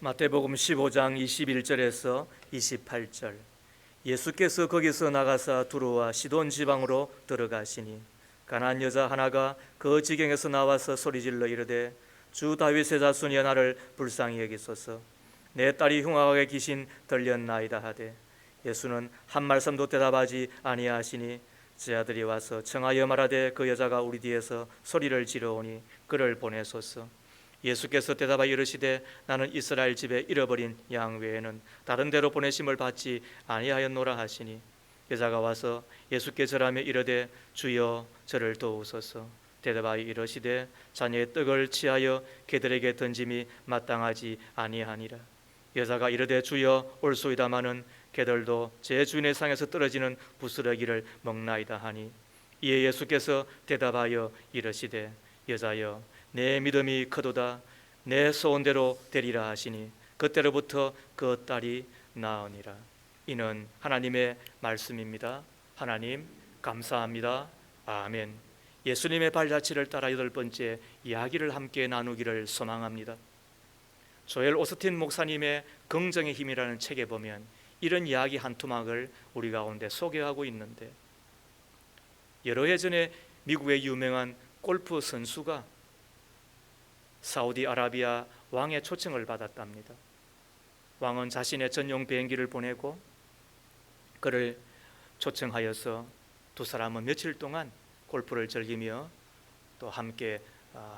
마태복음 15장 21절에서 28절. 예수께서 거기서 나가사 두로와 시돈 지방으로 들어가시니 가나안 여자 하나가 그 지경에서 나와서 소리질러 이르되 주 다윗의 자손이여 나를 불쌍히 여기소서. 내 딸이 흉악하게 귀신 들렸나이다 하되 예수는 한 말씀도 대답하지 아니하시니 제 아들이 와서 청하여 말하되 그 여자가 우리 뒤에서 소리를 지르오니 그를 보내소서. 예수께서 대답하여 이르시되 나는 이스라엘 집에 잃어버린 양 외에는 다른 데로 보내심을 받지 아니하였노라 하시니 여자가 와서 예수께 절하며 이르되 주여 저를 도우소서. 대답하여 이르시되 자녀의 떡을 취하여 개들에게 던짐이 마땅하지 아니하니라. 여자가 이르되 주여 올소이다마는 개들도 제 주인의 상에서 떨어지는 부스러기를 먹나이다 하니 이에 예수께서 대답하여 이르시되 여자여 내 믿음이 크도다. 내 소원대로 되리라 하시니 그때로부터 그 딸이 나으니라. 이는 하나님의 말씀입니다. 하나님 감사합니다. 아멘. 예수님의 발자취를 따라 8번째 이야기를 함께 나누기를 소망합니다. 조엘 오스틴 목사님의 긍정의 힘이라는 책에 보면 이런 이야기 한 토막을 우리 가운데 소개하고 있는데, 여러 해 전에 미국의 유명한 골프 선수가 사우디아라비아 왕의 초청을 받았답니다. 왕은 자신의 전용 비행기를 보내고 그를 초청하여서 두 사람은 며칠 동안 골프를 즐기며 또 함께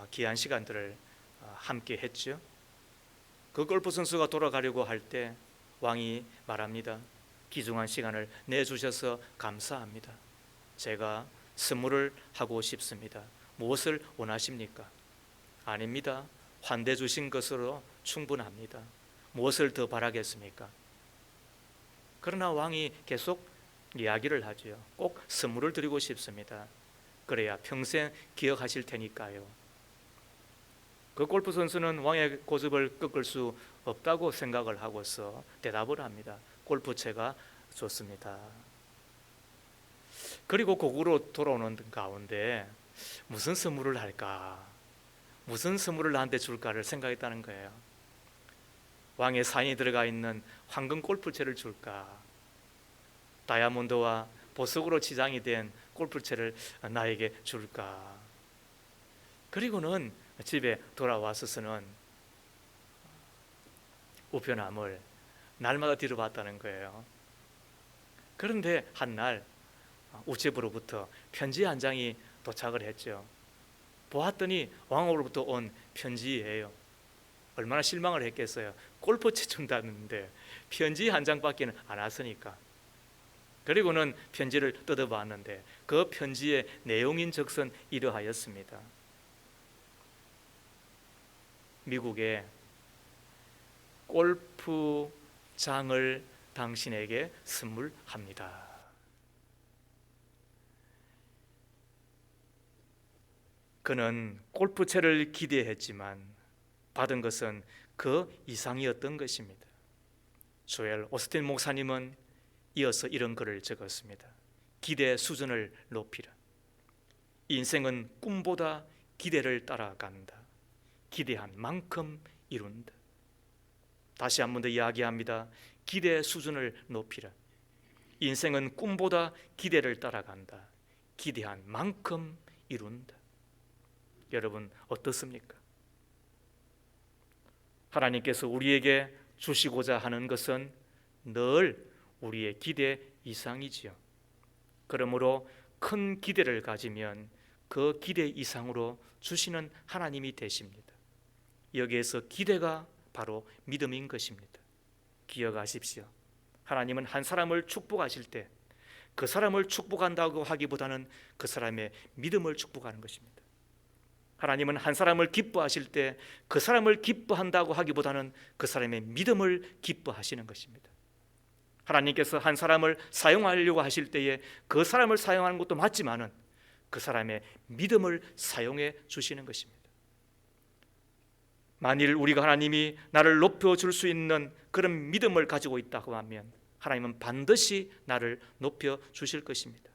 귀한 시간들을 함께 했죠. 그 골프 선수가 돌아가려고 할 때 왕이 말합니다. 귀중한 시간을 내주셔서 감사합니다. 제가 선물을 하고 싶습니다. 무엇을 원하십니까? 아닙니다. 환대 주신 것으로 충분합니다. 무엇을 더 바라겠습니까? 그러나 왕이 계속 이야기를 하죠. 꼭 선물을 드리고 싶습니다. 그래야 평생 기억하실 테니까요. 그 골프 선수는 왕의 고집을 꺾을 수 없다고 생각을 하고서 대답을 합니다. 골프채가 좋습니다. 그리고 고국으로 돌아오는 가운데 무슨 선물을 할까? 무슨 선물을 나한테 줄까를 생각했다는 거예요. 왕의 사인이 들어가 있는 황금 골프채를 줄까? 다이아몬드와 보석으로 치장이 된 골프채를 나에게 줄까? 그리고는 집에 돌아와서는 우편함을 날마다 뒤로봤다는 거예요. 그런데 한날 우체부로부터 편지 한 장이 도착을 했죠. 보았더니 왕으로부터 온 편지예요. 얼마나 실망을 했겠어요. 골프채 준다는데 편지 한 장밖에 안 왔으니까. 그리고는 편지를 뜯어봤는데 그 편지의 내용인 적선 이러하였습니다. 미국에 골프장을 당신에게 선물합니다. 그는 골프채를 기대했지만 받은 것은 그 이상이었던 것입니다. 조엘 오스틴 목사님은 이어서 이런 글을 적었습니다. 기대 수준을 높이라. 인생은 꿈보다 기대를 따라간다. 기대한 만큼 이룬다. 다시 한 번 더 이야기합니다. 기대 수준을 높이라. 인생은 꿈보다 기대를 따라간다. 기대한 만큼 이룬다. 여러분 어떻습니까? 하나님께서 우리에게 주시고자 하는 것은 늘 우리의 기대 이상이지요. 그러므로 큰 기대를 가지면 그 기대 이상으로 주시는 하나님이 되십니다. 여기에서 기대가 바로 믿음인 것입니다. 기억하십시오. 하나님은 한 사람을 축복하실 때 그 사람을 축복한다고 하기보다는 그 사람의 믿음을 축복하는 것입니다. 하나님은 한 사람을 기뻐하실 때 그 사람을 기뻐한다고 하기보다는 그 사람의 믿음을 기뻐하시는 것입니다. 하나님께서 한 사람을 사용하려고 하실 때에 그 사람을 사용하는 것도 맞지만은 그 사람의 믿음을 사용해 주시는 것입니다. 만일 우리가 하나님이 나를 높여줄 수 있는 그런 믿음을 가지고 있다고 하면 하나님은 반드시 나를 높여주실 것입니다.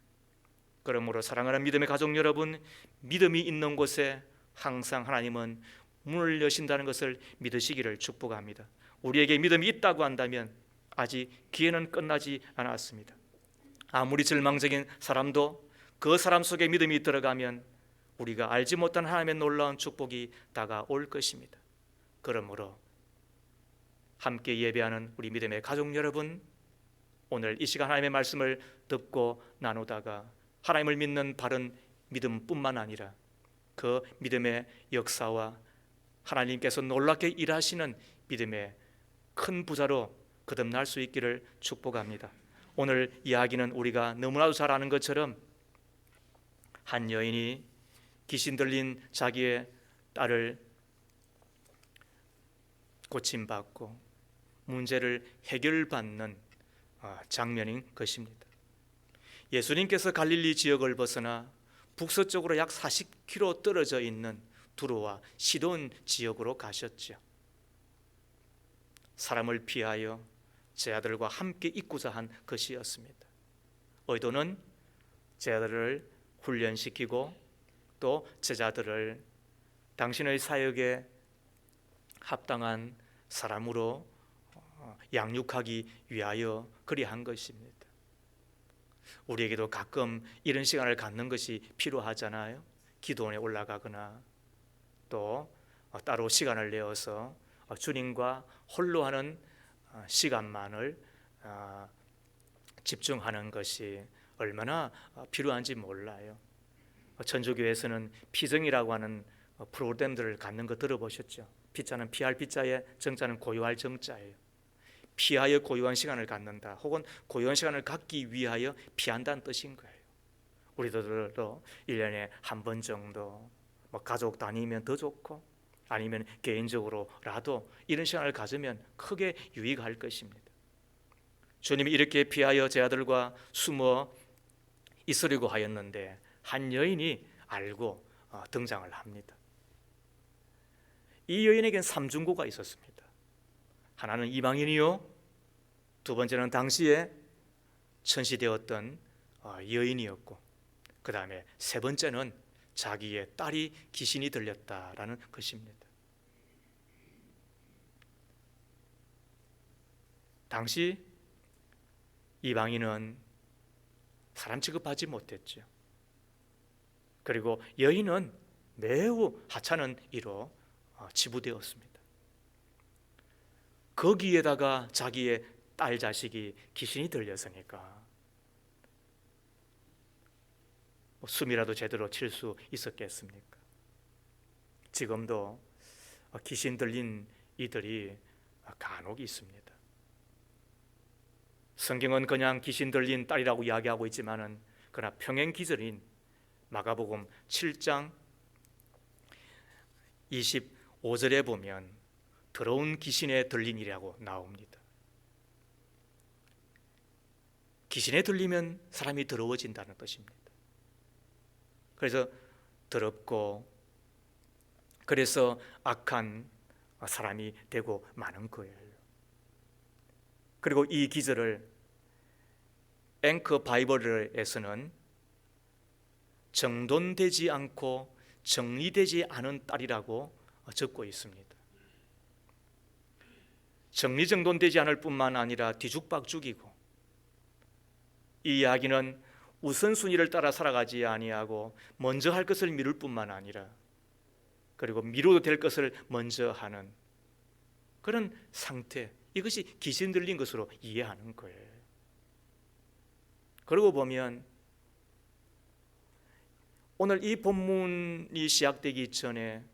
그러므로 사랑하는 믿음의 가족 여러분, 믿음이 있는 곳에 항상 하나님은 문을 여신다는 것을 믿으시기를 축복합니다. 우리에게 믿음이 있다고 한다면 아직 기회는 끝나지 않았습니다. 아무리 절망적인 사람도 그 사람 속에 믿음이 들어가면 우리가 알지 못한 하나님의 놀라운 축복이 다가올 것입니다. 그러므로 함께 예배하는 우리 믿음의 가족 여러분, 오늘 이 시간 하나님의 말씀을 듣고 나누다가 하나님을 믿는 바른 믿음뿐만 아니라 그 믿음의 역사와 하나님께서 놀랍게 일하시는 믿음의 큰 부자로 거듭날 수 있기를 축복합니다. 오늘 이야기는 우리가 너무나도 잘 아는 것처럼 한 여인이 귀신 들린 자기의 딸을 고침받고 문제를 해결받는 장면인 것입니다. 예수님께서 갈릴리 지역을 벗어나 북서쪽으로 약 40km 떨어져 있는 두로와 시돈 지역으로 가셨죠. 사람을 피하여 제자들과 함께 있고자 한 것이었습니다. 의도는 제자들을 훈련시키고 또 제자들을 당신의 사역에 합당한 사람으로 양육하기 위하여 그리한 것입니다. 우리에게도 가끔 이런 시간을 갖는 것이 필요하잖아요. 기도원에 올라가거나 또 따로 시간을 내어서 주님과 홀로 하는 시간만을 집중하는 것이 얼마나 필요한지 몰라요. 천주교에서는 피정이라고 하는 프로그램들을 갖는 거 들어보셨죠? 피자는 피할 피자에 정자는 고요할 정자예요. 피하여 고요한 시간을 갖는다, 혹은 고요한 시간을 갖기 위하여 피한다는 뜻인 거예요. 우리들도 1년에 한 번 정도 가족 단위면 더 좋고 아니면 개인적으로라도 이런 시간을 가지면 크게 유익할 것입니다. 주님이 이렇게 피하여 제 아들과 숨어 있으려고 하였는데 한 여인이 알고 등장을 합니다. 이 여인에겐 3중고가 있었습니다. 하나는 이방인이요, 두 번째는 당시에 천시되었던 여인이었고, 그 다음에 세 번째는 자기의 딸이 귀신이 들렸다라는 것입니다. 당시 이방인은 사람 취급하지 못했죠. 그리고 여인은 매우 하찮은 이로 치부되었습니다. 거기에다가 자기의 딸 자식이 귀신이 들렸으니까 숨이라도 제대로 칠 수 있었겠습니까? 지금도 귀신 들린 이들이 간혹 있습니다. 성경은 그냥 귀신 들린 딸이라고 이야기하고 있지만은 그러나 평행 기절인 마가복음 7장 25절에 보면 더러운 귀신에 들린이라고 나옵니다. 귀신에 들리면 사람이 더러워진다는 뜻입니다. 그래서 더럽고 그래서 악한 사람이 되고 마는 거예요. 그리고 이 기절을 앵커 바이블에서는 정돈되지 않고 정리되지 않은 딸이라고 적고 있습니다. 정리정돈되지 않을 뿐만 아니라 뒤죽박죽이고, 이 이야기는 우선순위를 따라 살아가지 아니하고 먼저 할 것을 미룰 뿐만 아니라 그리고 미뤄도 될 것을 먼저 하는 그런 상태, 이것이 귀신 들린 것으로 이해하는 거예요. 그러고 보면 오늘 이 본문이 시작되기 전에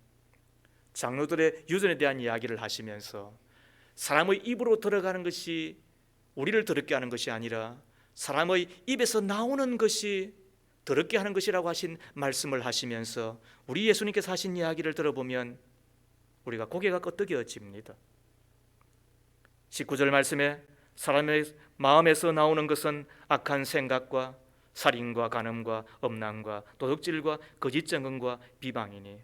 장로들의 유전에 대한 이야기를 하시면서 사람의 입으로 들어가는 것이 우리를 더럽게 하는 것이 아니라 사람의 입에서 나오는 것이 더럽게 하는 것이라고 하신 말씀을 하시면서 우리 예수님께서 하신 이야기를 들어보면 우리가 고개가 끄덕여집니다. 19절 말씀에 사람의 마음에서 나오는 것은 악한 생각과 살인과 간음과 음란과 도둑질과 거짓 증언과 비방이니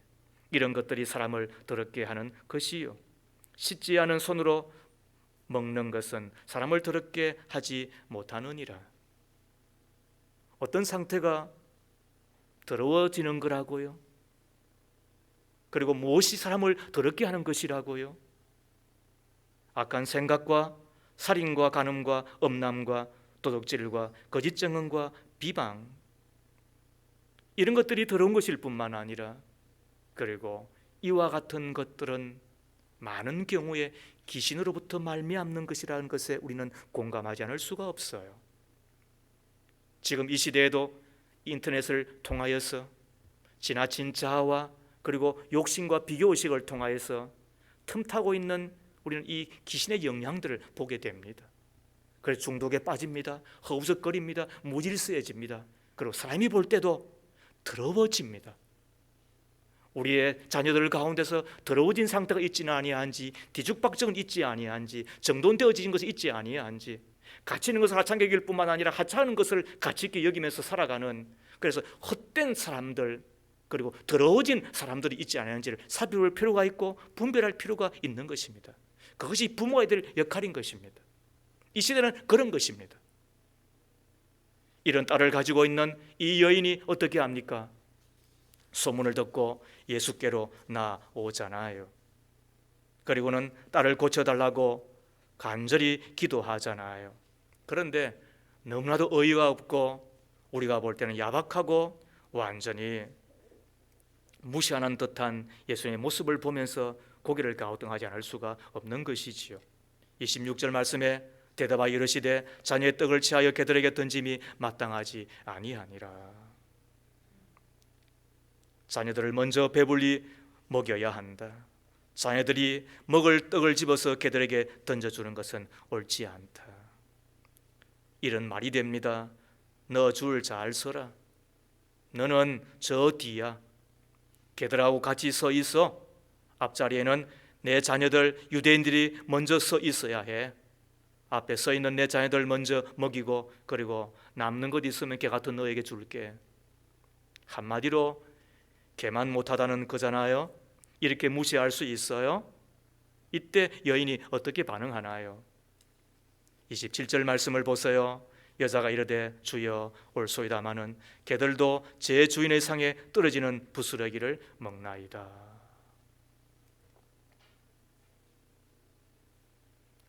이런 것들이 사람을 더럽게 하는 것이요, 씻지 않은 손으로 먹는 것은 사람을 더럽게 하지 못하느니라. 어떤 상태가 더러워지는 거라고요? 그리고 무엇이 사람을 더럽게 하는 것이라고요? 악한 생각과 살인과 간음과 음란과 도둑질과 거짓 증언과 비방, 이런 것들이 더러운 것일 뿐만 아니라, 그리고 이와 같은 것들은 많은 경우에 귀신으로부터 말미암는 것이라는 것에 우리는 공감하지 않을 수가 없어요. 지금 이 시대에도 인터넷을 통하여서 지나친 자아와 그리고 욕심과 비교의식을 통하여서 틈타고 있는 우리는 이 귀신의 영향들을 보게 됩니다. 그래서 중독에 빠집니다. 허우적거립니다. 무질서해집니다. 그리고 사람이 볼 때도 더러워집니다. 우리의 자녀들 가운데서 더러워진 상태가 있지는 아니한지, 뒤죽박죽은 있지 아니한지, 정돈되어진 것이 있지 아니한지, 가치 있는 것을 하찮게 여길 뿐만 아니라 하찮은 것을 가치 있게 여기면서 살아가는, 그래서 헛된 사람들 그리고 더러워진 사람들이 있지 않은지를 살펴볼 필요가 있고 분별할 필요가 있는 것입니다. 그것이 부모가 될 역할인 것입니다. 이 시대는 그런 것입니다. 이런 딸을 가지고 있는 이 여인이 어떻게 합니까? 소문을 듣고 예수께로 나오잖아요. 그리고는 딸을 고쳐달라고 간절히 기도하잖아요. 그런데 너무나도 어이가 없고 우리가 볼 때는 야박하고 완전히 무시하는 듯한 예수님의 모습을 보면서 고개를 갸우뚱하지 않을 수가 없는 것이지요. 26절 말씀에 대답하여 이르시되 자녀의 떡을 취하여 개들에게 던짐이 마땅하지 아니하니라. 자녀들을 먼저 배불리 먹여야 한다. 자녀들이 먹을 떡을 집어서 개들에게 던져주는 것은 옳지 않다. 이런 말이 됩니다. 너 줄 잘 서라. 너는 저 뒤야. 개들하고 같이 서 있어. 앞자리에는 내 자녀들 유대인들이 먼저 서 있어야 해. 앞에 서 있는 내 자녀들 먼저 먹이고 그리고 남는 것 있으면 개 같은 너에게 줄게. 한마디로 개만 못하다는 거잖아요. 이렇게 무시할 수 있어요? 이때 여인이 어떻게 반응하나요? 27절 말씀을 보세요. 여자가 이르되 주여 올소이다마는 개들도 제 주인의 상에 떨어지는 부스러기를 먹나이다.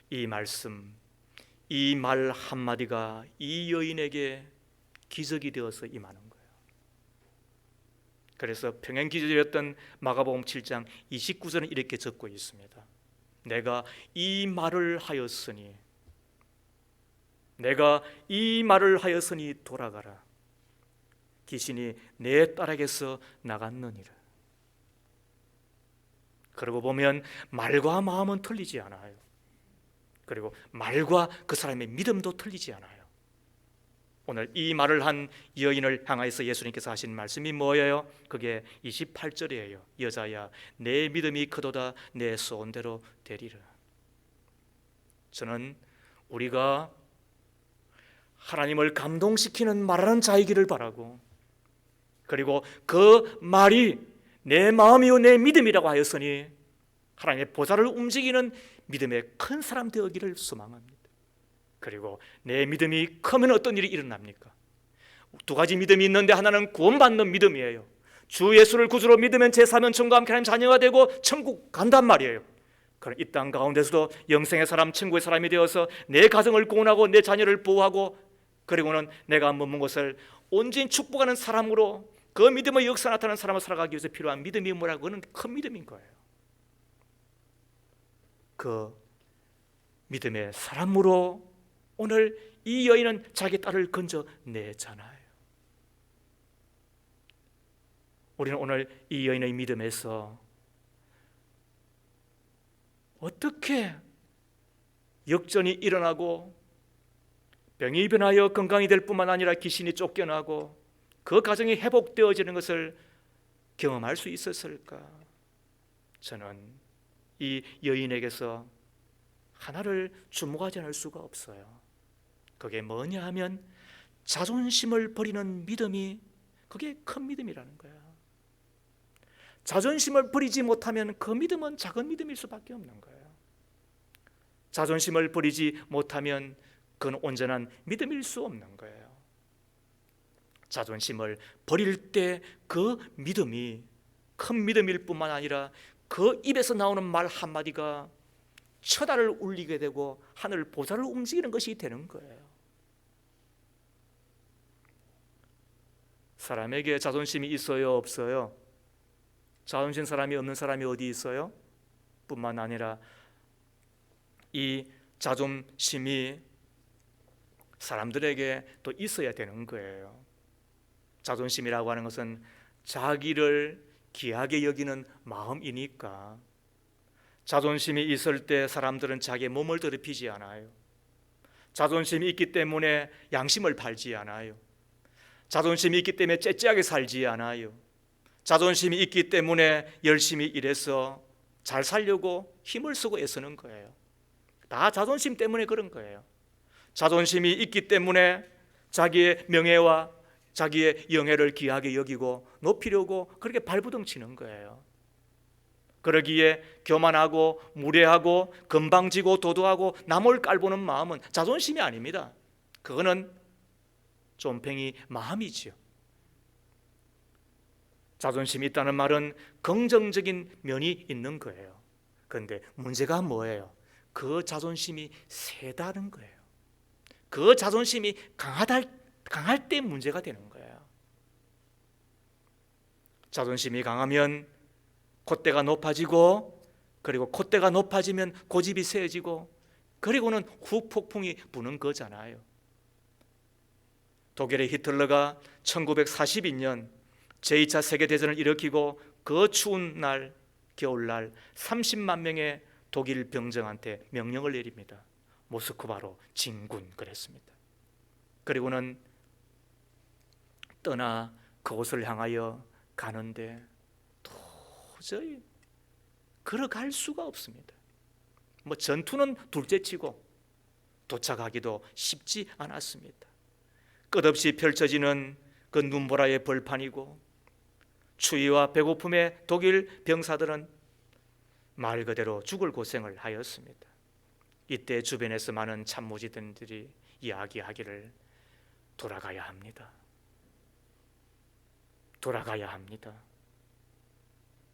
이 말씀, 이 말 한마디가 이 여인에게 기적이 되어서 임하는 거예요. 그래서 평행기적이었던 마가복음 7장 29절은 이렇게 적고 있습니다. 내가 이 말을 하였으니, 내가 이 말을 하였으니 돌아가라. 귀신이 내 딸에게서 나갔느니라. 그러고 보면 말과 마음은 틀리지 않아요. 그리고 말과 그 사람의 믿음도 틀리지 않아요. 오늘 이 말을 한 여인을 향하여서 예수님께서 하신 말씀이 뭐예요? 그게 28절이에요. 여자야, 내 믿음이 크도다. 내 소원대로 되리라. 저는 우리가 하나님을 감동시키는 말하는 자이기를 바라고, 그리고 그 말이 내 마음이요 내 믿음이라고 하였으니 하나님의 보좌를 움직이는 믿음의 큰 사람 되기를 소망합니다. 그리고 내 믿음이 크면 어떤 일이 일어납니까? 두 가지 믿음이 있는데 하나는 구원받는 믿음이에요. 주 예수를 구주로 믿으면 제3연 천국과 함께 하나님 자녀가 되고 천국 간단 말이에요. 그럼 이 땅 가운데서도 영생의 사람, 천국의 사람이 되어서 내 가정을 구원하고 내 자녀를 보호하고, 그리고는 내가 머문 곳을 온전히 축복하는 사람으로, 그 믿음의 역사 나타나는 사람으로 살아가기 위해서 필요한 믿음이 뭐라고? 그는 큰 믿음인 거예요. 그 믿음의 사람으로 오늘 이 여인은 자기 딸을 건져내잖아요. 우리는 오늘 이 여인의 믿음에서 어떻게 역전이 일어나고 병이 변하여 건강이 될 뿐만 아니라 귀신이 쫓겨나고 그 가정이 회복되어지는 것을 경험할 수 있었을까? 저는 이 여인에게서 하나를 주목하지 않을 수가 없어요. 그게 뭐냐 하면 자존심을 버리는 믿음이, 그게 큰 믿음이라는 거야. 자존심을 버리지 못하면 그 믿음은 작은 믿음일 수밖에 없는 거예요. 자존심을 버리지 못하면 그건 온전한 믿음일 수 없는 거예요. 자존심을 버릴 때 그 믿음이 큰 믿음일 뿐만 아니라 그 입에서 나오는 말 한마디가 처다를 울리게 되고 하늘 보좌를 움직이는 것이 되는 거예요. 사람에게 자존심이 있어요, 없어요? 자존심 사람이 없는 사람이 어디 있어요? 뿐만 아니라 이 자존심이 사람들에게 또 있어야 되는 거예요. 자존심이라고 하는 것은 자기를 귀하게 여기는 마음이니까 자존심이 있을 때 사람들은 자기의 몸을 더럽히지 않아요. 자존심이 있기 때문에 양심을 팔지 않아요. 자존심이 있기 때문에 째째하게 살지 않아요. 자존심이 있기 때문에 열심히 일해서 잘 살려고 힘을 쓰고 애쓰는 거예요. 다 자존심 때문에 그런 거예요. 자존심이 있기 때문에 자기의 명예와 자기의 영예를 귀하게 여기고 높이려고 그렇게 발부둥 치는 거예요. 그러기에 교만하고 무례하고 건방지고 도도하고 남을 깔보는 마음은 자존심이 아닙니다. 그거는 좀팽이 마음이지요. 자존심이 있다는 말은 긍정적인 면이 있는 거예요. 그런데 문제가 뭐예요? 그 자존심이 세다는 거예요. 그 자존심이 강할 때 문제가 되는 거예요. 자존심이 강하면 콧대가 높아지고, 그리고 콧대가 높아지면 고집이 세지고, 그리고는 후폭풍이 부는 거잖아요. 독일의 히틀러가 1942년 제2차 세계대전을 일으키고 그 추운 날, 겨울날 30만 명의 독일 병정한테 명령을 내립니다. 모스크바로 진군 그랬습니다. 그리고는 떠나 그곳을 향하여 가는데 도저히 걸어갈 수가 없습니다. 전투는 둘째치고 도착하기도 쉽지 않았습니다. 끝없이 펼쳐지는 그 눈보라의 벌판이고 추위와 배고픔에 독일 병사들은 말 그대로 죽을 고생을 하였습니다. 이때 주변에서 많은 참모진들이 이야기하기를 돌아가야 합니다. 돌아가야 합니다.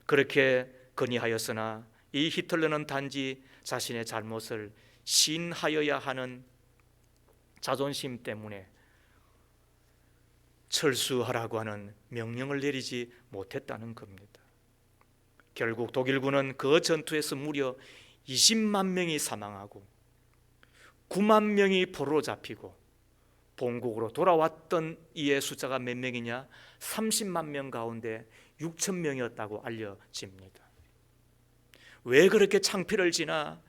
그렇게 건의하였으나 이 히틀러는 단지 자신의 잘못을 시인하여야 하는 자존심 때문에 철수하라고 하는 명령을 내리지 못했다는 겁니다. 결국 독일군은 그 전투에서 무려 20만 명이 사망하고 9만 명이 포로로 잡히고 본국으로 돌아왔던 이의 숫자가 몇 명이냐? 30만 명 가운데 6천 명이었다고 알려집니다. 왜 그렇게 창피를 지나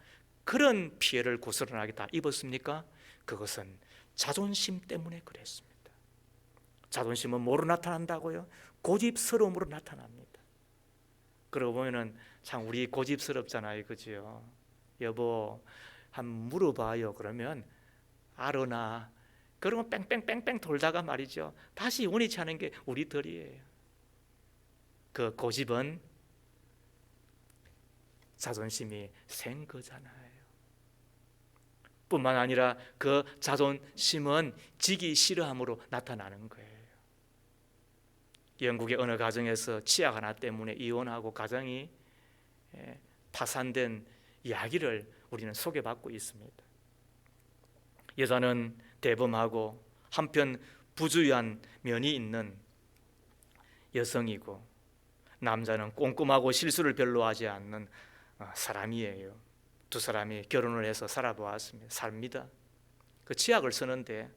그런 피해를 고스란하게 다 입었습니까? 그것은 자존심 때문에 그랬습니다. 자존심은 뭐로 나타난다고요? 고집스러움으로 나타납니다. 그러고 보면은 참 우리 고집스럽잖아요, 그죠? 여보, 한번 물어봐요. 그러면 알아나. 그러면 뺑뺑뺑뺑 돌다가 말이죠. 다시 원위치 하는 게 우리들이에요. 그 고집은 자존심이 센 거잖아요. 뿐만 아니라 그 자존심은 지기 싫어함으로 나타나는 거예요. 영국의 어느 가정에서 치약 하나 때문에 이혼하고 가정이 파산된 이야기를 우리는 소개받고 있습니다. 여자는 대범하고 한편 부주의한 면이 있는 여성이고 남자는 꼼꼼하고 실수를 별로 하지 않는 사람이에요. 두 사람이 결혼을 해서 삽니다. 그 치약을 쓰는데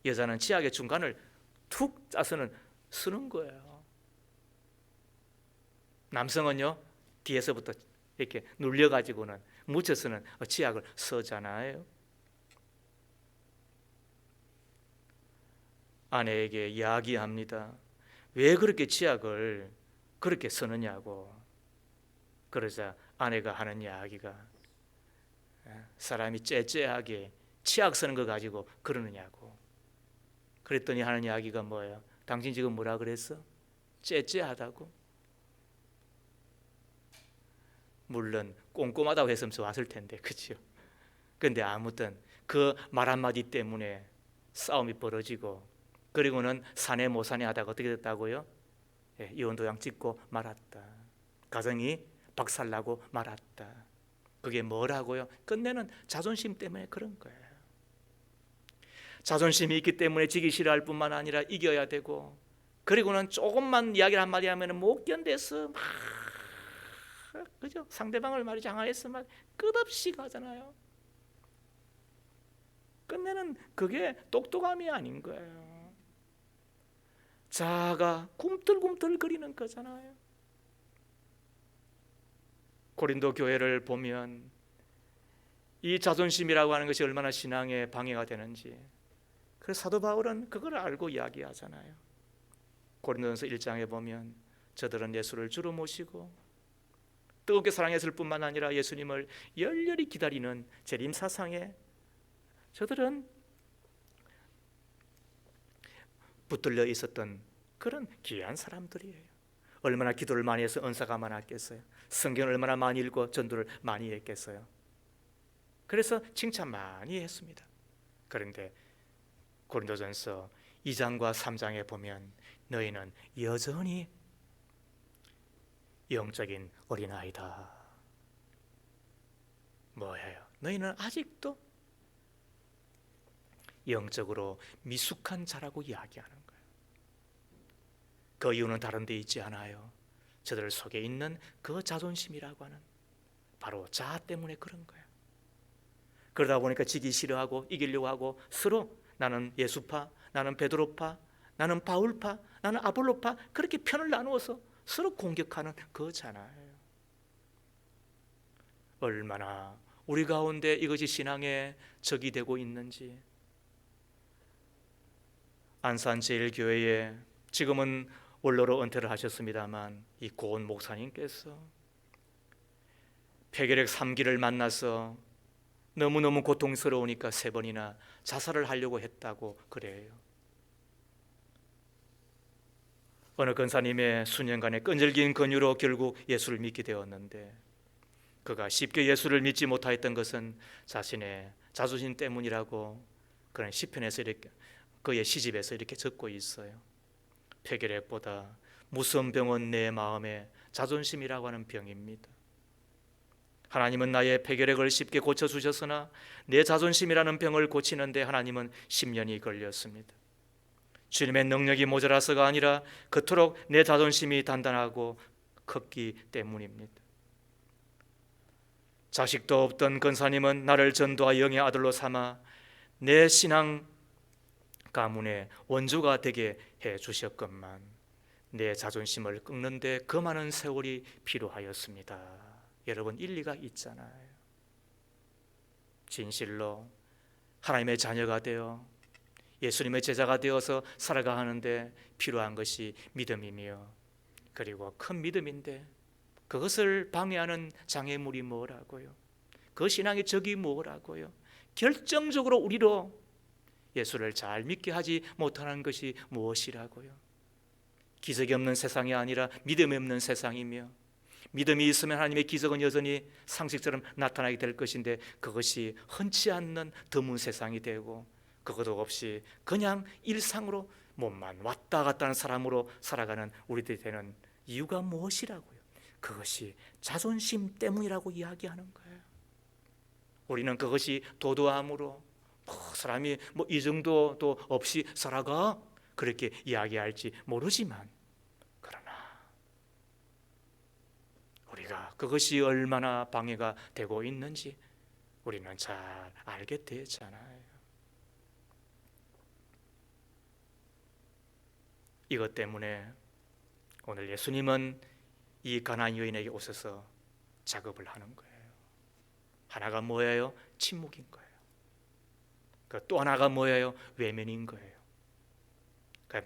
여자는 치약의 중간을 툭 짜서는 쓰는 거예요. 남성은요 뒤에서부터 이렇게 눌려가지고는 묻혀서는 치약을 쓰잖아요. 아내에게 이야기합니다. 왜 그렇게 치약을 그렇게 쓰느냐고. 그러자 아내가 하는 이야기가 사람이 째째하게 치약 쓰는 거 가지고 그러느냐고. 그랬더니 하는 이야기가 뭐예요? 당신 지금 뭐라 그랬어? 째째하다고? 물론 꼼꼼하다고 했으면 좋았을 텐데, 그렇죠? 그런데 아무튼 그 말 한마디 때문에 싸움이 벌어지고 그리고는 사내 모사내 하다가 어떻게 됐다고요? 이혼도장 찍고 말았다. 가정이 박살나고 말았다. 그게 뭐라고요? 끝내는 자존심 때문에 그런 거예요. 자존심이 있기 때문에 지기 싫어할 뿐만 아니라 이겨야 되고, 그리고는 조금만 이야기를 한마디 하면 못 견뎌서 막, 그죠? 상대방을 말이 장하해서 막 끝없이 가잖아요. 끝내는 그게 똑똑함이 아닌 거예요. 자아가 꿈틀꿈틀 거리는 거잖아요. 고린도 교회를 보면 이 자존심이라고 하는 것이 얼마나 신앙에 방해가 되는지, 그래서 사도 바울은 그걸 알고 이야기하잖아요. 고린도전서 1장에 보면 저들은 예수를 주로 모시고 뜨겁게 사랑했을 뿐만 아니라 예수님을 열렬히 기다리는 재림 사상에 저들은 붙들려 있었던 그런 귀한 사람들이에요. 얼마나 기도를 많이 해서 은사가 많았겠어요. 성경을 얼마나 많이 읽고 전도를 많이 했겠어요. 그래서 칭찬 많이 했습니다. 그런데 고린도전서 2장과 3장에 보면 너희는 여전히 영적인 어린아이다. 뭐예요? 너희는 아직도 영적으로 미숙한 자라고 이야기하는 거예요. 그 이유는 다른 데 있지 않아요. 저들 속에 있는 그 자존심이라고 하는 바로 자아 때문에 그런 거예요. 그러다 보니까 지기 싫어하고 이기려고 하고 서로 나는 예수파, 나는 베드로파, 나는 바울파, 나는 아볼로파, 그렇게 편을 나누어서 서로 공격하는 거잖아요. 얼마나 우리 가운데 이것이 신앙의 적이 되고 있는지. 안산제일교회에 지금은 원로로 은퇴를 하셨습니다만 이 고은 목사님께서 폐결핵 3기를 만나서 너무너무 고통스러우니까 3번이나 자살을 하려고 했다고 그래요. 어느 권사님의 수년간의 끈질긴 권유로 결국 예수를 믿게 되었는데, 그가 쉽게 예수를 믿지 못하였던 것은 자신의 자존심 때문이라고 그런 시편에서 이렇게, 그의 시집에서 이렇게 적고 있어요. 폐결핵보다 무서운 병은 내 마음의 자존심이라고 하는 병입니다. 하나님은 나의 폐결핵을 쉽게 고쳐주셨으나 내 자존심이라는 병을 고치는데 하나님은 10년이 걸렸습니다. 주님의 능력이 모자라서가 아니라 그토록 내 자존심이 단단하고 컸기 때문입니다. 자식도 없던 권사님은 나를 전도와 영의 아들로 삼아 내 신앙 가문의 원조가 되게 해 주셨건만 내 자존심을 꺾는데 그 많은 세월이 필요하였습니다. 여러분, 일리가 있잖아요. 진실로 하나님의 자녀가 되어 예수님의 제자가 되어서 살아가는데 필요한 것이 믿음이며, 그리고 큰 믿음인데 그것을 방해하는 장애물이 뭐라고요? 그 신앙의 적이 뭐라고요? 결정적으로 우리로 예수를 잘 믿게 하지 못하는 것이 무엇이라고요? 기적이 없는 세상이 아니라 믿음이 없는 세상이며, 믿음이 있으면 하나님의 기적은 여전히 상식처럼 나타나게 될 것인데 그것이 흔치 않는 드문 세상이 되고, 그것도 없이 그냥 일상으로 몸만 왔다 갔다 하는 사람으로 살아가는 우리들이 되는 이유가 무엇이라고요? 그것이 자존심 때문이라고 이야기하는 거예요. 우리는 그것이 도도함으로 사람이 이 정도도 없이 살아가 그렇게 이야기할지 모르지만, 그러나 우리가 그것이 얼마나 방해가 되고 있는지 우리는 잘 알게 되잖아요. 이것 때문에 오늘 예수님은 이 가나안 여인에게 오셔서 작업을 하는 거예요. 하나가 뭐예요? 침묵인 거예요. 또 하나가 뭐예요? 외면인 거예요.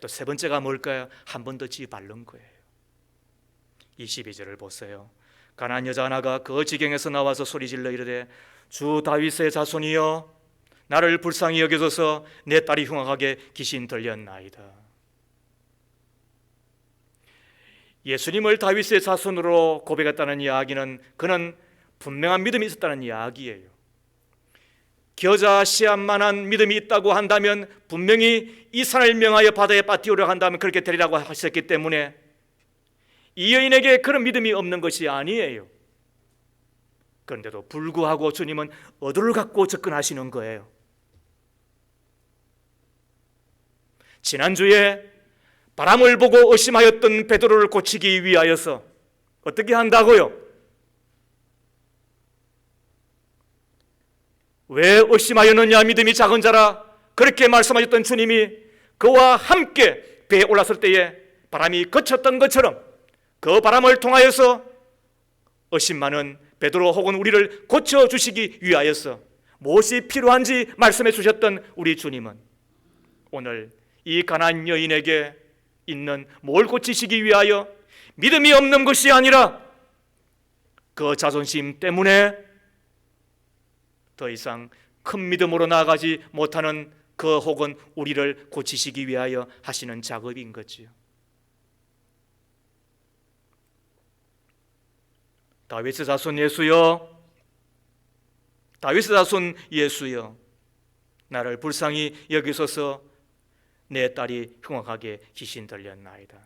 또 세 번째가 뭘까요? 한 번 더 지바른 거예요. 22절을 보세요. 가나안 여자 하나가 그 지경에서 나와서 소리질러 이르되 주 다윗의 자손이여 나를 불쌍히 여겨줘서 내 딸이 흉악하게 귀신 들렸나이다. 예수님을 다윗의 자손으로 고백했다는 이야기는 그는 분명한 믿음이 있었다는 이야기예요. 겨자 씨앗만한 믿음이 있다고 한다면 분명히 이 산을 명하여 바다에 빠뜨리려 한다면 그렇게 되리라고 하셨기 때문에 이 여인에게 그런 믿음이 없는 것이 아니에요. 그런데도 불구하고 주님은 어도를 갖고 접근하시는 거예요. 지난주에 바람을 보고 의심하였던 베드로를 고치기 위하여서 어떻게 한다고요? 왜 의심하였느냐 믿음이 작은 자라, 그렇게 말씀하셨던 주님이 그와 함께 배에 올랐을 때에 바람이 그쳤던 것처럼 그 바람을 통하여서 의심 많은 베드로 혹은 우리를 고쳐주시기 위하여서 무엇이 필요한지 말씀해 주셨던 우리 주님은 오늘 이 가나안 여인에게 있는 뭘 고치시기 위하여 믿음이 없는 것이 아니라 그 자존심 때문에 더 이상 큰 믿음으로 나아가지 못하는 그 혹은 우리를 고치시기 위하여 하시는 작업인 거지요. 다윗의 자손 예수여, 다윗의 자손 예수여, 나를 불쌍히 여기소서. 내 딸이 흉악하게 귀신 들렸나이다.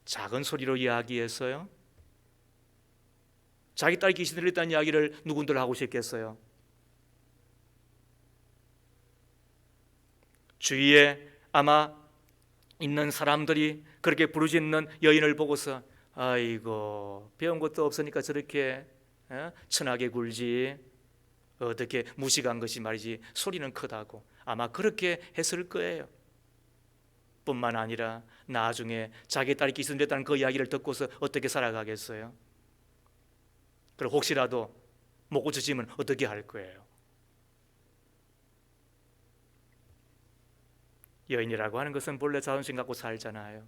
작은 소리로 이야기했어요. 자기 딸이 귀신 들렸다는 이야기를 누군들 하고 싶겠어요? 주위에 아마 있는 사람들이 그렇게 부르짖는 여인을 보고서 아이고 배운 것도 없으니까 저렇게 천하게 굴지, 어떻게 무식한 것이 말이지 소리는 크다고 아마 그렇게 했을 거예요. 뿐만 아니라 나중에 자기 딸이 귀신 들렸다는 그 이야기를 듣고서 어떻게 살아가겠어요? 그리고 혹시라도 못 고쳐지면 어떻게 할 거예요? 여인이라고 하는 것은 본래 자존심 갖고 살잖아요.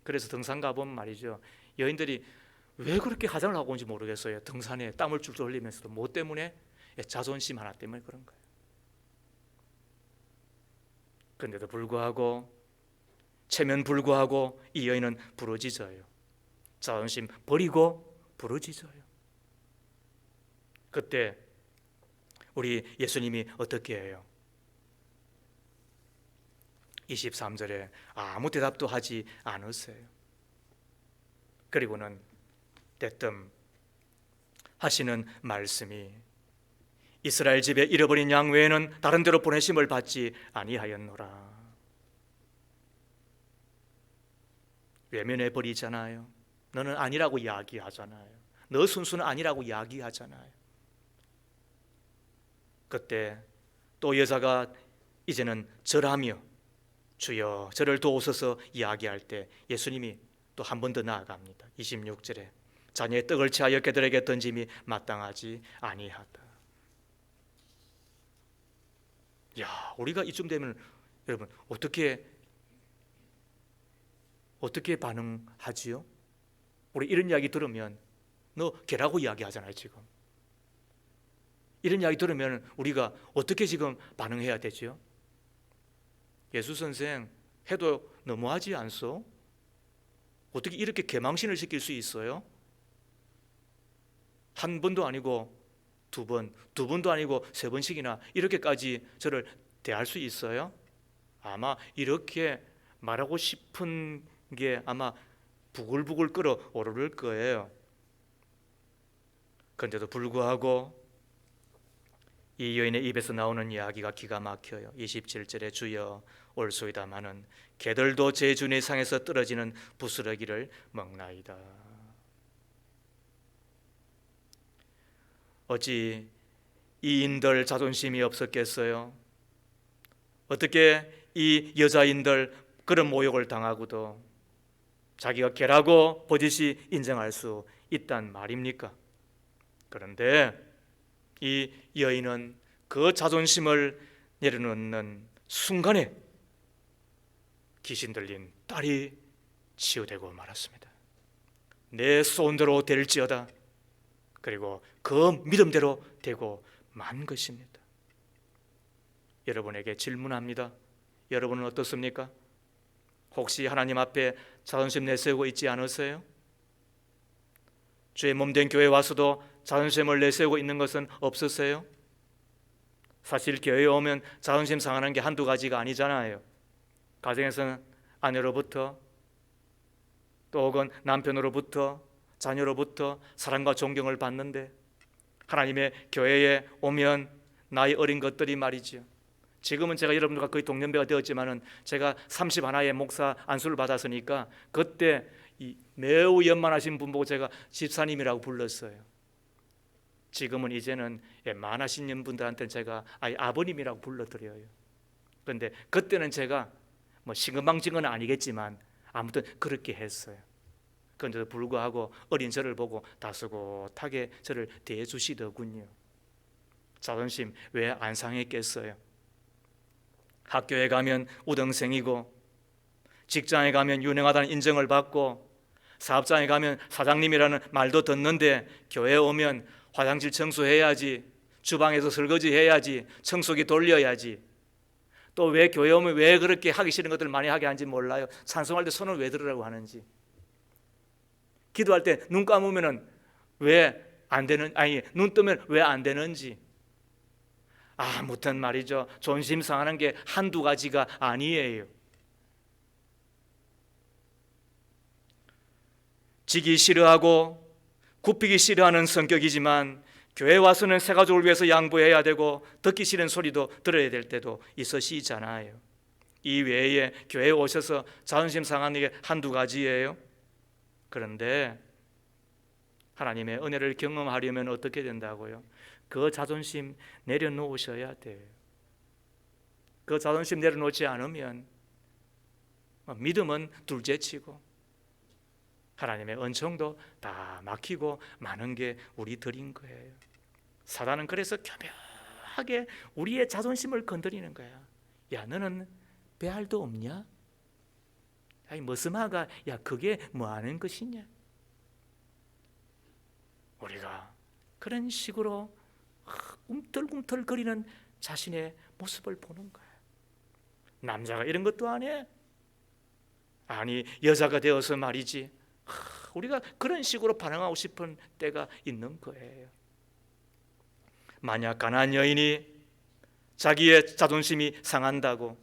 그래서 등산 가보면 말이죠, 여인들이 왜 그렇게 화장을 하고 온지 모르겠어요. 등산에 땀을 줄줄 흘리면서도 뭐 때문에? 자존심 하나 때문에 그런 거예요. 그런데도 불구하고 체면 불구하고 이 여인은 부르짖어요. 자존심 버리고 부르짖어요. 그때 우리 예수님이 어떻게 해요? 23절에 아무 대답도 하지 않으세요. 그리고는 대뜸 하시는 말씀이 이스라엘 집에 잃어버린 양 외에는 다른 데로 보내심을 받지 아니하였노라. 외면해 버리잖아요. 너는 아니라고 이야기하잖아요. 너 순수는 아니라고 이야기하잖아요. 그때 또 여자가 이제는 절하며 주여 저를 도우소서 이야기할 때 예수님이 또 한 번 더 나아갑니다. 26절에 자녀의 떡을 취하여 개들에게 던짐이 마땅하지 아니하다. 야, 우리가 이쯤 되면 여러분 어떻게 반응하지요? 우리 이런 이야기 들으면 너 개라고 이야기하잖아요. 지금 이런 이야기 들으면 우리가 어떻게 지금 반응해야 되죠? 예수 선생 해도 너무하지 않소? 어떻게 이렇게 개망신을 시킬 수 있어요? 한 번도 아니고 두 번도 아니고 세 번씩이나 이렇게까지 저를 대할 수 있어요? 아마 이렇게 말하고 싶은 게 아마 부글부글 끓어 오를 거예요. 그런데도 불구하고 이 여인의 입에서 나오는 이야기가 기가 막혀요. 27절에 주여 올소이다마는 개들도 제 주의 상에서 떨어지는 부스러기를 먹나이다. 어찌 이인들 자존심이 없었겠어요? 어떻게 이 여자인들 그런 모욕을 당하고도 자기가 개라고 버젓이 인정할 수 있단 말입니까? 그런데 이 여인은 그 자존심을 내려놓는 순간에 귀신 들린 딸이 치유되고 말았습니다. 내 소원대로 될지어다. 그리고 그 믿음대로 되고 만 것입니다. 여러분에게 질문합니다. 여러분은 어떻습니까? 혹시 하나님 앞에 자존심 내세우고 있지 않으세요? 주의 몸된 교회에 와서도 자존심을 내세우고 있는 것은 없으세요? 사실 교회에 오면 자존심 상하는 게 한두 가지가 아니잖아요. 가정에서는 아내로부터 또 혹은 남편으로부터 자녀로부터 사랑과 존경을 받는데 하나님의 교회에 오면 나이 어린 것들이 말이죠. 지금은 제가 여러분들과 거의 동년배가 되었지만은 제가 31의 목사 안수를 받았으니까 그때 이 매우 연만하신 분 보고 제가 집사님이라고 불렀어요. 지금은 이제는 만하신 분들한테는 제가 아버님이라고 불러드려요. 그런데 그때는 제가 뭐 신금방진 아니겠지만 아무튼 그렇게 했어요. 그런데도 불구하고 어린 저를 보고 다소곳하게 저를 대해주시더군요. 자존심 왜 안 상했겠어요? 학교에 가면 우등생이고, 직장에 가면 유능하다는 인정을 받고, 사업장에 가면 사장님이라는 말도 듣는데 교회에 오면 화장실 청소해야지, 주방에서 설거지 해야지, 청소기 돌려야지. 또 왜 교회 오면 왜 그렇게 하기 싫은 것들을 많이 하게 하는지 몰라요. 찬송할 때 손을 왜 들으라고 하는지, 기도할 때 눈 감으면 왜 안 되는, 눈 뜨면 왜 안 되는지. 아무튼 말이죠, 존심 상하는 게 한두 가지가 아니에요. 지기 싫어하고 굽히기 싫어하는 성격이지만 교회 와서는 새 가족을 위해서 양보해야 되고 듣기 싫은 소리도 들어야 될 때도 있으시잖아요. 이 외에 교회에 오셔서 자존심 상하는 게 한두 가지예요. 그런데 하나님의 은혜를 경험하려면 어떻게 된다고요? 그 자존심 내려놓으셔야 돼요. 그 자존심 내려놓지 않으면 믿음은 둘째치고 하나님의 은총도 다 막히고 많은 게 우리들인 거예요. 사단은 그래서 교묘하게 우리의 자존심을 건드리는 거야. 야, 너는 배알도 없냐? 아니 머스마가 야 그게 뭐 하는 것이냐? 우리가 그런 식으로 꿈틀꿈틀거리는 자신의 모습을 보는 거야. 남자가 이런 것도 안 해? 아니 여자가 되어서 말이지, 우리가 그런 식으로 반응하고 싶은 때가 있는 거예요. 만약 가난한 여인이 자기의 자존심이 상한다고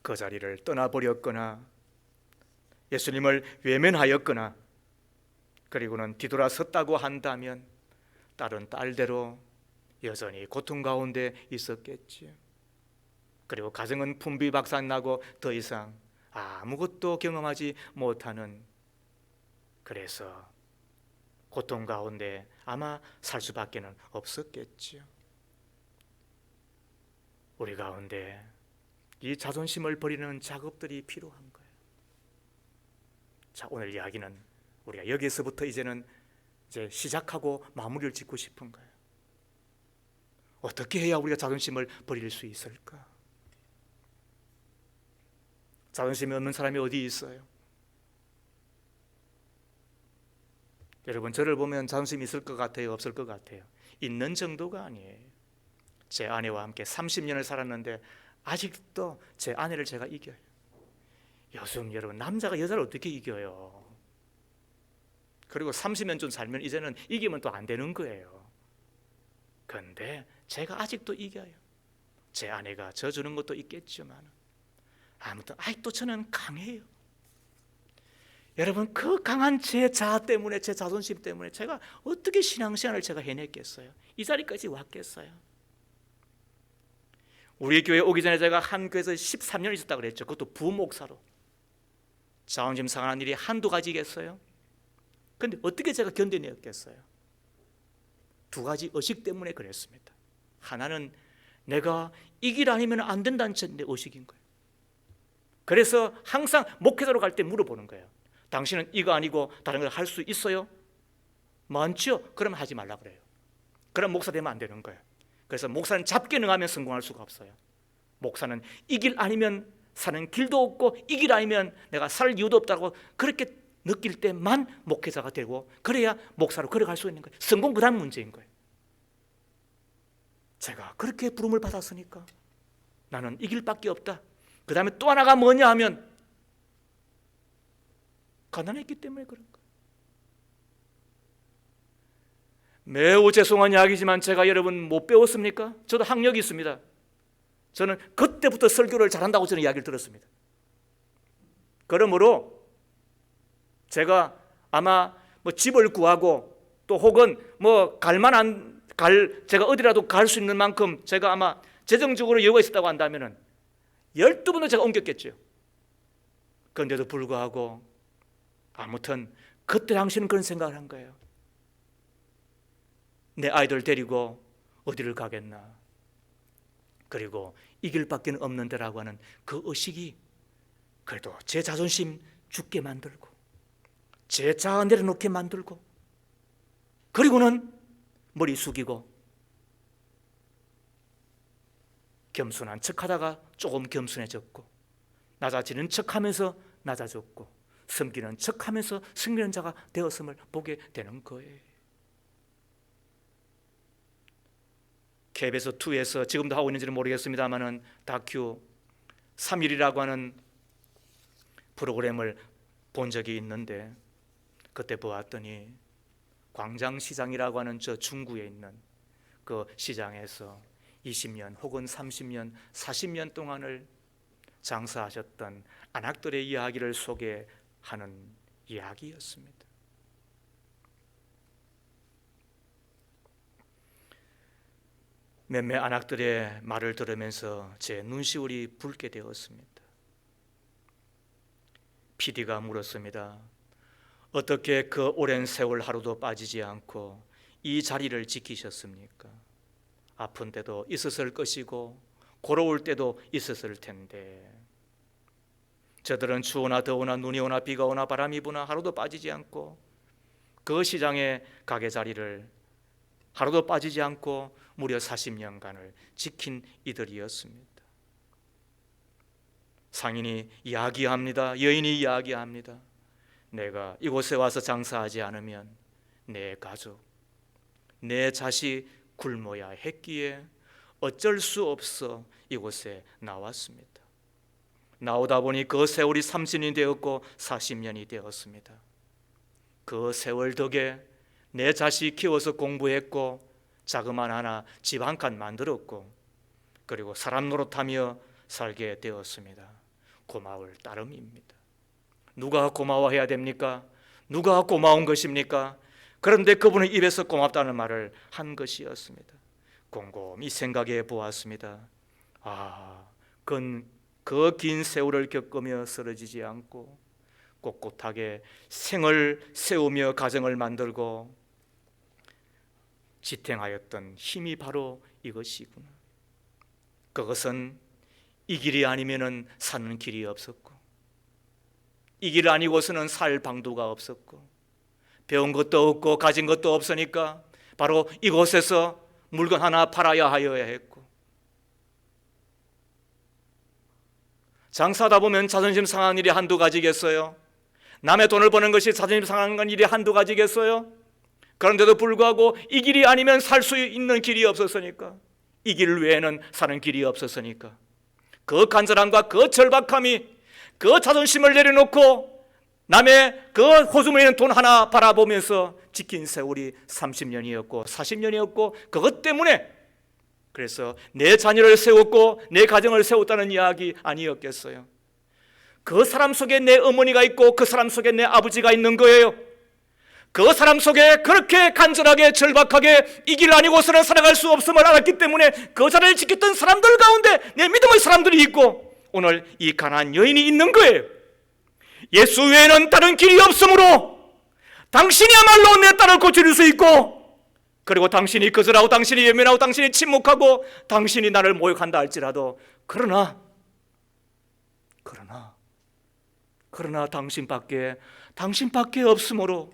그 자리를 떠나버렸거나 예수님을 외면하였거나 그리고는 뒤돌아섰다고 한다면 딸은 딸대로 여전히 고통 가운데 있었겠지요. 그리고 가정은 풍비박산나고 더 이상 아무것도 경험하지 못하는, 그래서 고통 가운데 아마 살 수밖에는 없었겠지요. 우리 가운데 이 자존심을 버리는 작업들이 필요한 거예요. 자, 오늘 이야기는 우리가 여기서부터 이제 시작하고 마무리를 짓고 싶은 거예요. 어떻게 해야 우리가 자존심을 버릴 수 있을까? 자존심이 없는 사람이 어디 있어요? 여러분, 저를 보면 자존심이 있을 것 같아요? 없을 것 같아요? 있는 정도가 아니에요. 제 아내와 함께 30년을 살았는데 아직도 제 아내를 제가 이겨요. 요즘 여러분, 남자가 여자를 어떻게 이겨요? 그리고 30년 좀 살면 이제는 이기면 또 안 되는 거예요. 그런데 제가 아직도 이겨요. 제 아내가 져주는 것도 있겠지만 아무튼 아직도 저는 강해요. 여러분, 그 강한 제 자아 때문에, 제 자존심 때문에 제가 어떻게 신앙생활을 제가 해냈겠어요? 이 자리까지 왔겠어요? 우리 교회 오기 전에 제가 한 교회에서 13년 있었다고 그랬죠. 그것도 부목사로. 자존심 상하는 일이 한두 가지겠어요? 그런데 어떻게 제가 견뎌냈겠어요? 두 가지 의식 때문에 그랬습니다. 하나는 내가 이 길 아니면 안 된다는 내 의식인 거예요. 그래서 항상 목회자로 갈 때 물어보는 거예요. 당신은 이거 아니고 다른 걸 할 수 있어요? 많죠? 그러면 하지 말라 그래요. 그럼 목사 되면 안 되는 거예요. 그래서 목사는 잡기능하면 성공할 수가 없어요. 목사는 이 길 아니면 사는 길도 없고 이 길 아니면 내가 살 이유도 없다고 그렇게 느낄 때만 목회자가 되고, 그래야 목사로 걸어갈 수 있는 거예요. 성공 그 다음 문제인 거예요. 제가 그렇게 부름을 받았으니까 나는 이 길밖에 없다. 그 다음에 또 하나가 뭐냐 하면 가난했기 때문에 그런 거예요. 매우 죄송한 이야기지만 제가 여러분 못 배웠습니까? 저도 학력이 있습니다. 저는 그때부터 설교를 잘한다고 저는 이야기를 들었습니다. 그러므로 제가 아마 뭐 집을 구하고 또 혹은 뭐 제가 어디라도 갈 수 있는 만큼 제가 아마 재정적으로 여유가 있었다고 한다면은 12번도 제가 옮겼겠죠. 그런데도 불구하고 아무튼 그때 당시는 그런 생각을 한 거예요. 내 아이들 데리고 어디를 가겠나. 그리고 이 길밖에 없는 데라고 하는 그 의식이 그래도 제 자존심 죽게 만들고 제 자아 내려놓게 만들고 그리고는 머리 숙이고 겸손한 척하다가 조금 겸손해졌고 낮아지는 척하면서 낮아졌고 섬기는 척하면서 섬기는 자가 되었음을 보게 되는 거예요. KBS 2에서 지금도 하고 있는지는 모르겠습니다만은 다큐 3일이라고 하는 프로그램을 본 적이 있는데 그때 보았더니 광장시장이라고 하는 저 중구에 있는 그 시장에서 20년 혹은 30년, 40년 동안을 장사하셨던 안악들의 이야기를 소개하는 이야기였습니다. 몇몇 안악들의 말을 들으면서 제 눈시울이 붉게 되었습니다. PD가 물었습니다. 어떻게 그 오랜 세월 하루도 빠지지 않고 이 자리를 지키셨습니까? 아픈 때도 있었을 것이고 고로울 때도 있었을 텐데 저들은 추우나 더우나 눈이 오나 비가 오나 바람이 부나 하루도 빠지지 않고 그 시장의 가게 자리를 하루도 빠지지 않고 무려 40년간을 지킨 이들이었습니다. 상인이 이야기합니다. 여인이 이야기합니다. 내가 이곳에 와서 장사하지 않으면 내 가족, 내 자식 굶어야 했기에 어쩔 수 없어 이곳에 나왔습니다. 나오다 보니 그 세월이 30년이 되었고 40년이 되었습니다. 그 세월 덕에 내 자식 키워서 공부했고 자그만 하나 집 한 칸 만들었고 그리고 사람 노릇하며 살게 되었습니다. 고마울 따름입니다. 누가 고마워해야 됩니까? 누가 고마운 것입니까? 그런데 그분의 입에서 고맙다는 말을 한 것이었습니다. 곰곰이 생각해 보았습니다. 그 긴 세월을 겪으며 쓰러지지 않고 꼿꼿하게 생을 세우며 가정을 만들고 지탱하였던 힘이 바로 이것이구나. 그것은 이 길이 아니면은 사는 길이 없었고 이 길 아니고서는 살 방도가 없었고 배운 것도 없고 가진 것도 없으니까 바로 이곳에서 물건 하나 팔아야 하여야 했고 장사하다 보면 자존심 상하는 일이 한두 가지겠어요? 남의 돈을 버는 것이 자존심 상하는 일이 한두 가지겠어요? 그런데도 불구하고 이 길이 아니면 살 수 있는 길이 없었으니까 이 길 외에는 사는 길이 없었으니까 그 간절함과 그 절박함이 그 자존심을 내려놓고 남의 그 호수무에 있는 돈 하나 바라보면서 지킨 세월이 30년이었고 40년이었고 그것 때문에 그래서 내 자녀를 세웠고 내 가정을 세웠다는 이야기 아니었겠어요? 그 사람 속에 내 어머니가 있고 그 사람 속에 내 아버지가 있는 거예요. 그 사람 속에 그렇게 간절하게 절박하게 이 길 아니고서는 살아갈 수 없음을 알았기 때문에 그 자리를 지켰던 사람들 가운데 내 믿음의 사람들이 있고 오늘 이 가난한 여인이 있는 거예요. 예수 외에는 다른 길이 없으므로 당신이야말로 내 딸을 고쳐줄 수 있고 그리고 당신이 거절하고 당신이 외면하고 당신이 침묵하고 당신이 나를 모욕한다 할지라도 그러나 당신밖에 없으므로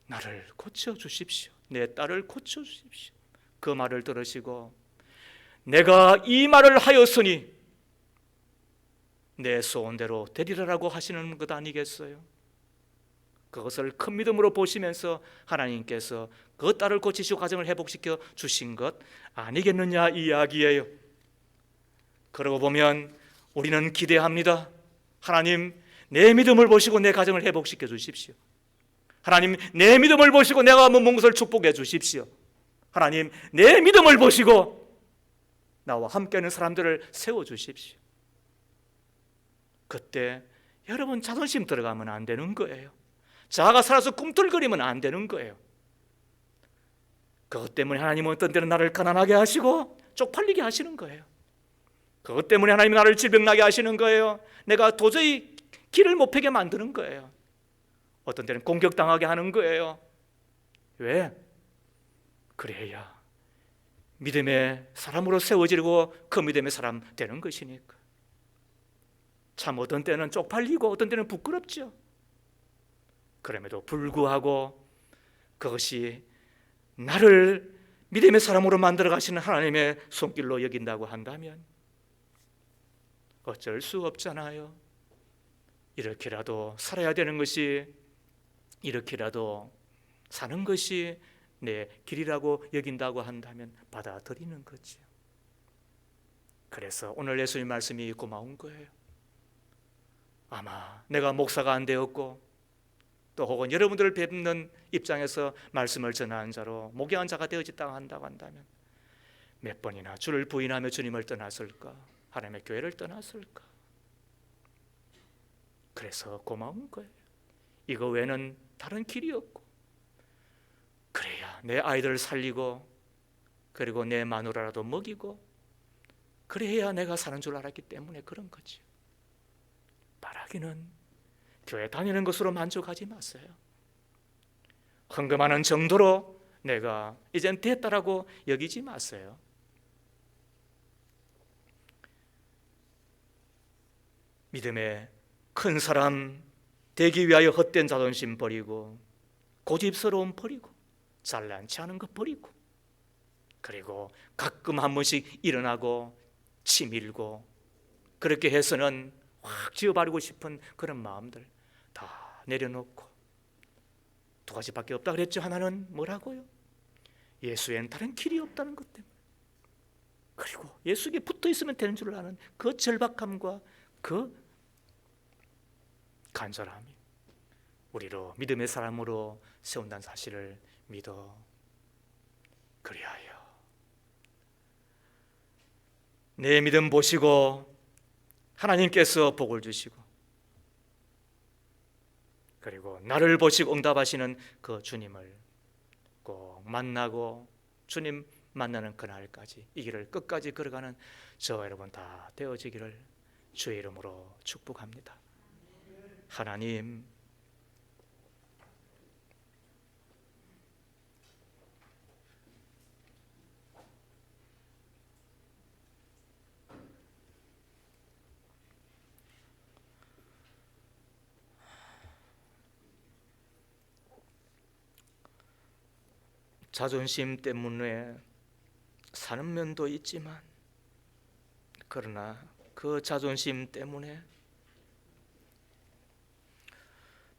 나를 고쳐주십시오. 내 딸을 고쳐주십시오. 그 말을 들으시고 내가 이 말을 하였으니 내 소원대로 되리라라고 하시는 것 아니겠어요? 그것을 큰 믿음으로 보시면서 하나님께서 그 딸을 고치시고 가정을 회복시켜 주신 것 아니겠느냐 이 이야기예요. 그러고 보면 우리는 기대합니다. 하나님 내 믿음을 보시고 내 가정을 회복시켜 주십시오. 하나님 내 믿음을 보시고 내가 먹은 것을 축복해 주십시오. 하나님 내 믿음을 보시고 나와 함께하는 사람들을 세워주십시오. 그때 여러분 자존심 들어가면 안 되는 거예요. 자아가 살아서 꿈틀거리면 안 되는 거예요. 그것 때문에 하나님은 어떤 때는 나를 가난하게 하시고 쪽팔리게 하시는 거예요. 그것 때문에 하나님이 나를 질병나게 하시는 거예요. 내가 도저히 길을 못 펴게 만드는 거예요. 어떤 때는 공격당하게 하는 거예요. 왜? 그래야 믿음의 사람으로 세워지고 그 믿음의 사람 되는 것이니까. 참 어떤 때는 쪽팔리고 어떤 때는 부끄럽죠. 그럼에도 불구하고 그것이 나를 믿음의 사람으로 만들어 가시는 하나님의 손길로 여긴다고 한다면 어쩔 수 없잖아요. 이렇게라도 살아야 되는 것이, 이렇게라도 사는 것이 내 길이라고 여긴다고 한다면 받아들이는 거죠. 그래서 오늘 예수님 말씀이 고마운 거예요. 아마 내가 목사가 안 되었고 또 혹은 여러분들을 뵙는 입장에서 말씀을 전하는 자로 목양한 자가 되어졌다고 한다고 한다면 몇 번이나 주를 부인하며 주님을 떠났을까? 하나님의 교회를 떠났을까? 그래서 고마운 거예요. 이거 외에는 다른 길이 없고, 그래야 내 아이들을 살리고 그리고 내 마누라라도 먹이고 그래야 내가 사는 줄 알았기 때문에 그런 거죠. 바라기는 교회 다니는 것으로 만족하지 마세요. 헌금하는 정도로 내가 이젠 됐다라고 여기지 마세요. 믿음의 큰 사람 되기 위하여 헛된 자존심 버리고 고집스러움 버리고 잘난치 않은 것 버리고 그리고 가끔 한 번씩 일어나고 치밀고 그렇게 해서는 확 지어버리고 싶은 그런 마음들 다 내려놓고 두 가지밖에 없다 그랬죠. 하나는 뭐라고요? 예수엔 다른 길이 없다는 것 때문에, 그리고 예수에게 붙어 있으면 되는 줄 아는 그 절박함과 그 간절함이 우리로 믿음의 사람으로 세운다는 사실을 믿어. 그리하여 내 믿음 보시고 하나님께서 복을 주시고 그리고 나를 보시고 응답하시는 그 주님을 꼭 만나고 주님 만나는 그날까지 이 길을 끝까지 걸어가는 저와 여러분 다 되어지기를 주의 이름으로 축복합니다. 하나님, 자존심 때문에 사는 면도 있지만 그러나 그 자존심 때문에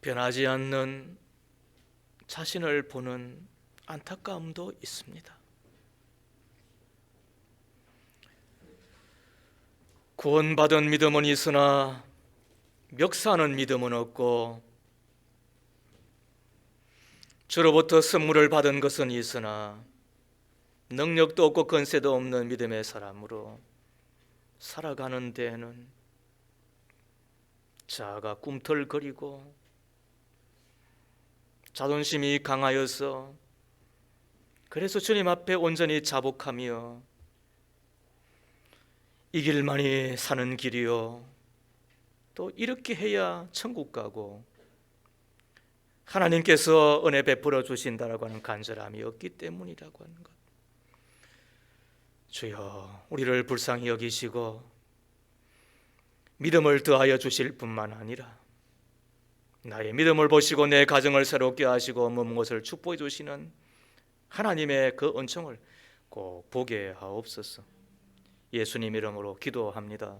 변하지 않는 자신을 보는 안타까움도 있습니다. 구원받은 믿음은 있으나 멱사는 믿음은 없고 주로부터 선물을 받은 것은 있으나 능력도 없고 권세도 없는 믿음의 사람으로 살아가는 데에는 자아가 꿈틀거리고 자존심이 강하여서 그래서 주님 앞에 온전히 자복하며 이 길만이 사는 길이요 또 이렇게 해야 천국 가고 하나님께서 은혜 베풀어 주신다라고 하는 간절함이 없기 때문이라고 하는 것. 주여 우리를 불쌍히 여기시고 믿음을 더하여 주실 뿐만 아니라 나의 믿음을 보시고 내 가정을 새롭게 하시고 모든 것을 축복해 주시는 하나님의 그 은총을 꼭 보게 하옵소서. 예수님 이름으로 기도합니다.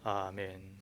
아멘.